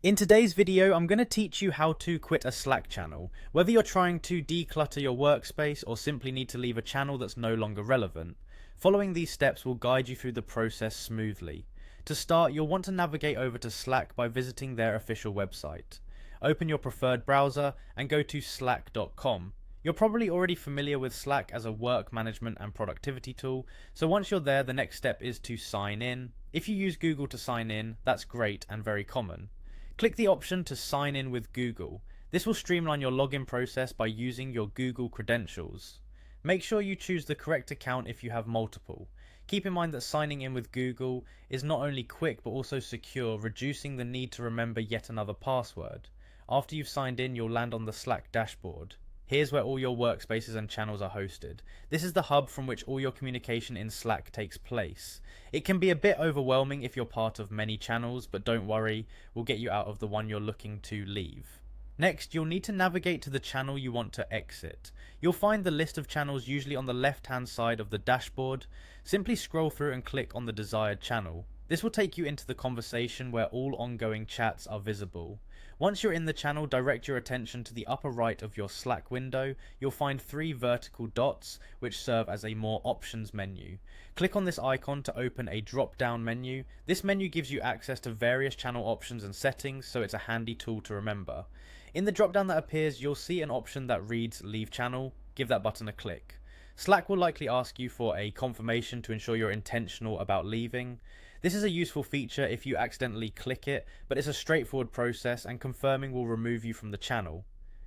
In today's video, I'm going to teach you how to quit a Slack channel, whether you're trying to declutter your workspace or simply need to leave a channel that's no longer relevant. Following these steps will guide you through the process smoothly. To start, you'll want to navigate over to Slack by visiting their official website. Open your preferred browser and go to slack.com. You're probably already familiar with Slack as a work management and productivity tool, so once you're there, the next step is to sign in. If you use Google to sign in, that's great and very common. Click the option to sign in with Google. This will streamline your login process by using your Google credentials. Make sure you choose the correct account if you have multiple. Keep in mind that signing in with Google is not only quick but also secure, reducing the need to remember yet another password. After you've signed in, you'll land on the Slack dashboard. Here's where all your workspaces and channels are hosted. This is the hub from which all your communication in Slack takes place. It can be a bit overwhelming if you're part of many channels, but don't worry, we'll get you out of the one you're looking to leave. Next, you'll need to navigate to the channel you want to exit. You'll find the list of channels usually on the left-hand side of the dashboard. Simply scroll through and click on the desired channel. This will take you into the conversation where all ongoing chats are visible. Once you're in the channel, direct your attention to the upper right of your Slack window. You'll find three vertical dots which serve as a more options menu. Click on this icon to open a drop-down menu. This menu gives you access to various channel options and settings, so it's a handy tool to remember. In the drop-down that appears, you'll see an option that reads Leave Channel. Give that button a click. Slack will likely ask you for a confirmation to ensure you're intentional about leaving. This is a useful feature if you accidentally click it, but it's a straightforward process and confirming will remove you from the channel.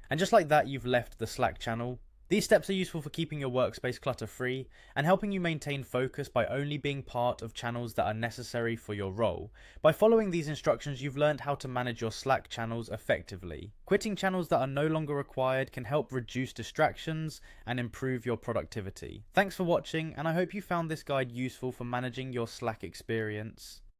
And just like that, you've left the Slack channel. These steps are useful for keeping your workspace clutter-free and helping you maintain focus by only being part of channels that are necessary for your role. By following these instructions, you've learned how to manage your Slack channels effectively. Quitting channels that are no longer required can help reduce distractions and improve your productivity. Thanks for watching, and I hope you found this guide useful for managing your Slack experience.